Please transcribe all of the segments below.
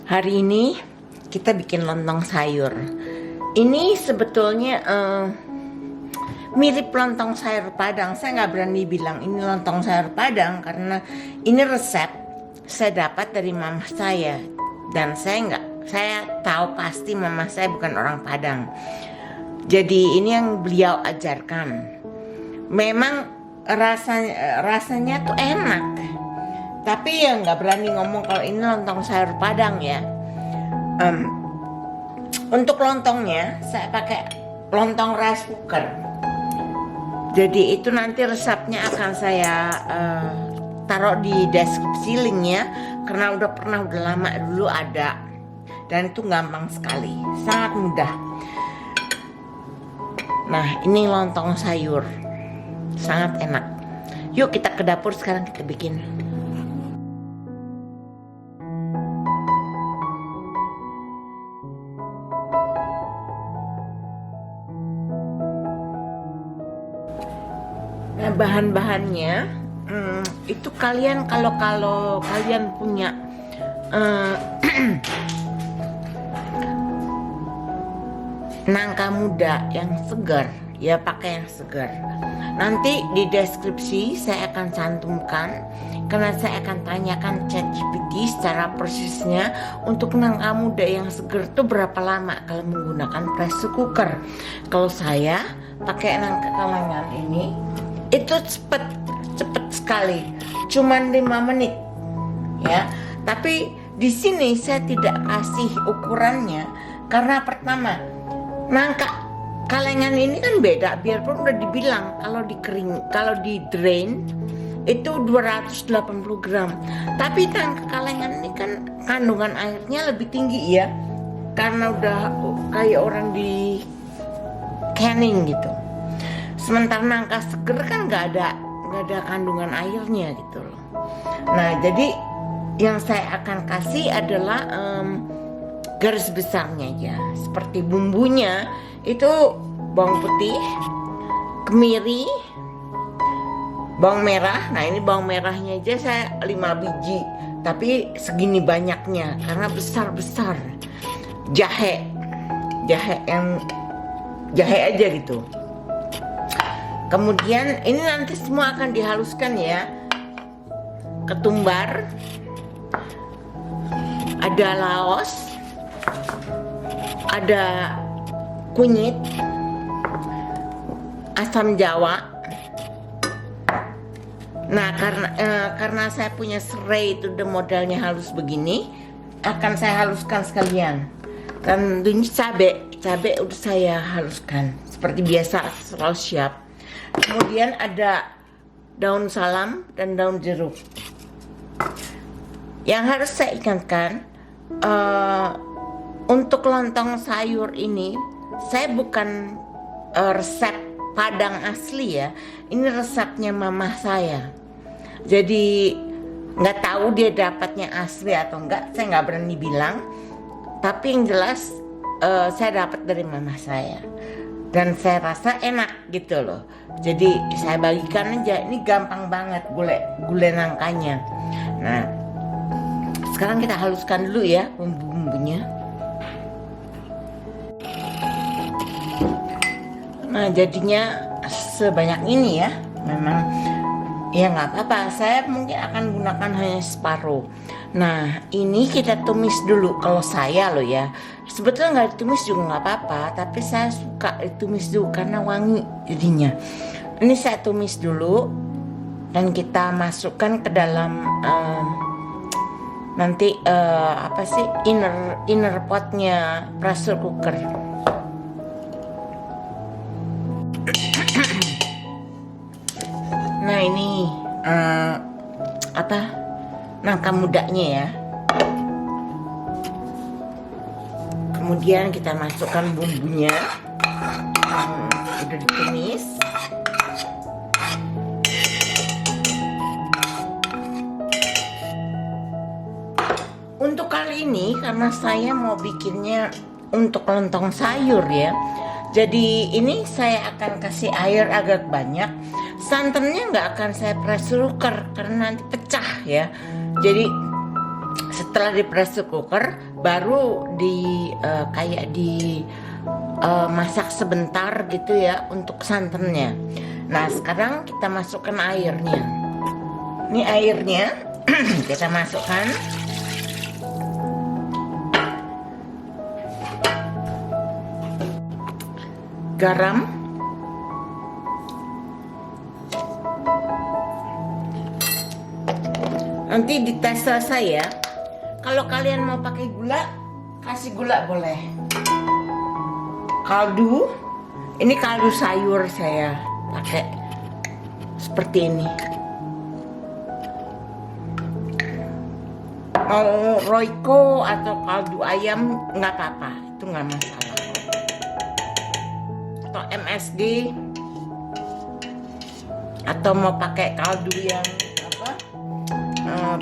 Hari ini kita bikin lontong sayur. Ini sebetulnya mirip lontong sayur Padang. Saya nggak berani bilang ini lontong sayur Padang karena ini resep saya dapat dari mama saya, dan saya tahu pasti mama saya bukan orang Padang. Jadi ini yang beliau ajarkan. Memang rasanya tuh enak, tapi ya nggak berani ngomong kalau ini lontong sayur Padang ya. Untuk lontongnya saya pakai lontong rice cooker. Jadi itu nanti resepnya akan saya taruh di deskripsi linknya, karena udah lama dulu ada, dan itu gampang sekali, sangat mudah. Nah, ini lontong sayur, sangat enak. Yuk kita ke dapur sekarang, kita bikin. Nah, bahan-bahannya itu kalian kalau kalian punya nangka muda yang segar, ya pakai yang segar. Nanti di deskripsi saya akan cantumkan, karena saya akan tanyakan ChatGPT secara persisnya untuk nangka muda yang segar itu berapa lama kalau menggunakan pressure cooker. Kalau saya pakai nangka kalengan ini, itu cepet sekali, cuman 5 menit ya. Tapi di sini saya tidak kasih ukurannya karena pertama, nangka kalengan ini kan beda, biarpun udah dibilang kalau di drain itu 280 gram. Tapi nangka kalengan ini kan kandungan airnya lebih tinggi ya, karena udah kayak orang di canning gitu. Sementara nangka seger kan nggak ada kandungan airnya gitu loh. Nah, jadi yang saya akan kasih adalah garis besarnya aja. Seperti bumbunya itu bawang putih, kemiri, bawang merah. Nah, ini bawang merahnya aja saya 5 biji, tapi segini banyaknya karena besar-besar. Jahe aja gitu. Kemudian ini nanti semua akan dihaluskan ya. Ketumbar, ada laos, ada kunyit, asam jawa. Nah, karena saya punya serai itu modalnya halus begini, akan saya haluskan sekalian. Dan ini cabai udah saya haluskan seperti biasa, selalu siap. Kemudian ada daun salam dan daun jeruk. Yang harus saya ingatkan, untuk lontong sayur ini saya bukan resep Padang asli ya. Ini resepnya mama saya. Jadi nggak tahu dia dapatnya asli atau enggak, saya nggak berani bilang. Tapi yang jelas saya dapat dari mama saya, dan saya rasa enak gitu loh. Jadi saya bagikan aja. Ini gampang banget gulai nangkanya. Nah, sekarang kita haluskan dulu ya bumbu-bumbunya. Nah, jadinya sebanyak ini ya. Memang ya nggak apa-apa, saya mungkin akan gunakan hanya separuh. Nah, ini kita tumis dulu. Kalau saya loh ya, sebetulnya nggak ditumis juga nggak apa-apa, tapi saya suka ditumis dulu karena wangi jadinya. Ini saya tumis dulu, dan kita masukkan ke dalam nanti inner potnya pressure cooker. Nah, ini nangka mudanya ya. Kemudian kita masukkan bumbunya udah ditumis. Untuk kali ini karena saya mau bikinnya untuk lontong sayur ya, jadi ini saya akan kasih air agak banyak. Santannya nggak akan saya pressure cooker karena nanti pecah ya. Jadi Setelah di pressure cooker baru di kayak di masak sebentar gitu ya untuk santannya. Nah sekarang kita masukkan airnya. Ini airnya kita masukkan. Garam, nanti dites rasa ya. Kalau kalian mau pakai gula, kasih gula boleh. Kaldu, ini kaldu sayur saya pakai seperti ini. Mau Royco atau kaldu ayam nggak apa-apa, itu nggak masalah. Atau MSG, atau mau pakai kaldu yang apa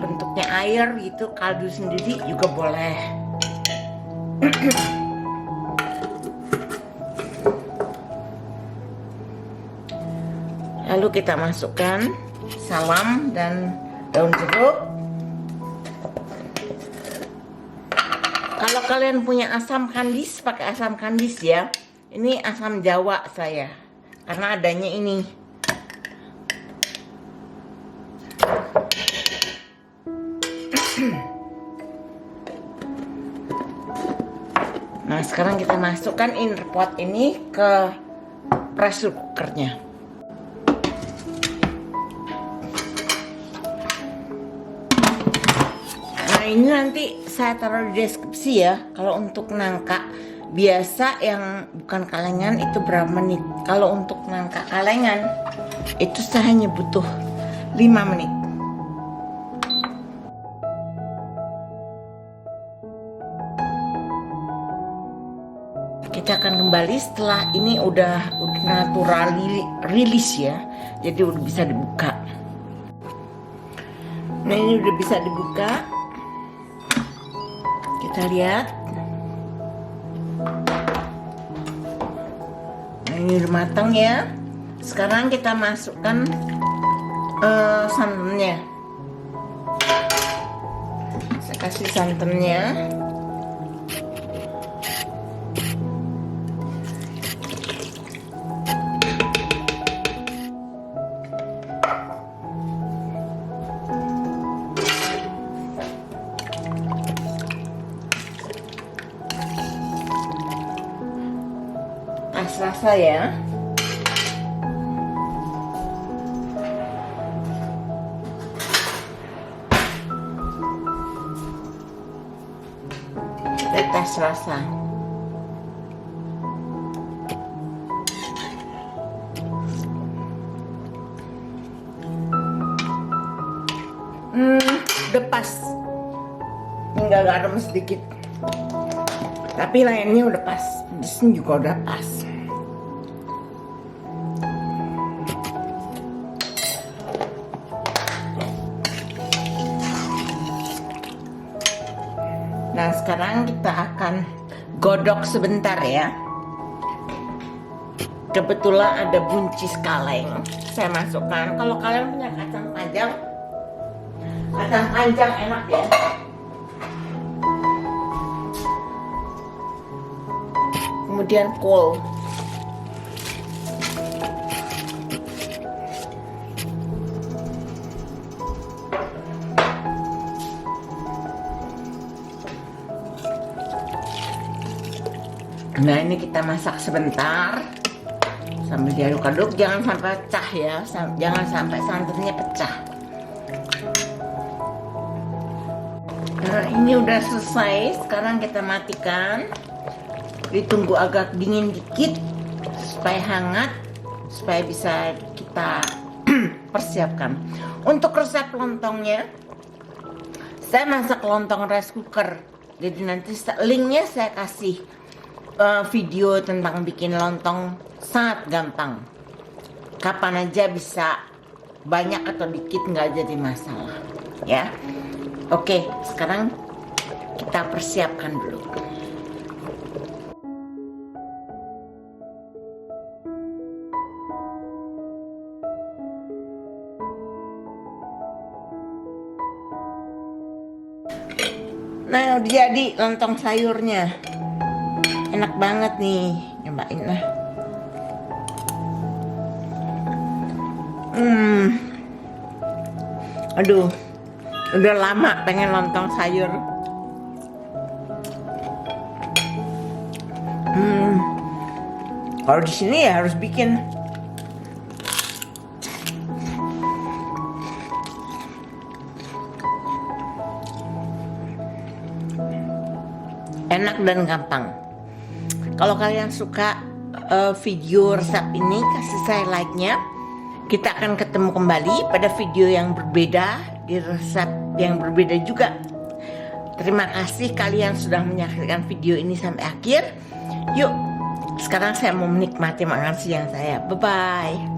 bentuknya air gitu, kaldu sendiri juga boleh. Lalu kita masukkan salam dan daun jeruk. Kalau kalian punya asam kandis, pakai asam kandis ya. Ini asam Jawa saya, karena adanya ini. Nah sekarang kita masukkan inner pot ini ke pressure cookernya. Nah ini nanti saya taruh di deskripsi ya. Kalau untuk nangka biasa yang bukan kalengan itu berapa menit. Kalau untuk nangka kalengan itu saya hanya butuh 5 menit. Kita akan kembali setelah ini udah natural rilis ya. Jadi udah bisa dibuka. Nah ini udah bisa dibuka. Kita lihat. Nah ini udah matang ya. Sekarang kita masukkan santannya. Saya kasih santannya. Rasa ya. Tes rasa. Udah pas. Tinggal garam sedikit. Tapi lainnya udah pas. Pedesnya juga udah pas. Nah sekarang kita akan godok sebentar ya. Kebetulan ada buncis kaleng, saya masukkan. Kalau kalian punya kacang panjang enak ya. Kemudian kol. Nah ini kita masak sebentar sambil diaduk-aduk, jangan sampai pecah ya, jangan sampai santannya pecah. Nah ini udah selesai, sekarang kita matikan, ditunggu agak dingin dikit supaya hangat, supaya bisa kita persiapkan. Untuk resep lontongnya, saya masak lontong rice cooker, jadi nanti linknya saya kasih. Video tentang bikin lontong sangat gampang, kapan aja bisa, banyak atau dikit nggak jadi masalah ya. Oke, sekarang kita persiapkan dulu. Udah jadi lontong sayurnya. Enak banget nih, nyobain lah. Aduh, udah lama pengen lontong sayur. Kalau di sini ya harus bikin. Enak dan gampang. Kalau kalian suka video resep ini, kasih saya like-nya. Kita akan ketemu kembali pada video yang berbeda, di resep yang berbeda juga. Terima kasih kalian sudah menyaksikan video ini sampai akhir. Yuk, sekarang saya mau menikmati makan siang saya. Bye-bye.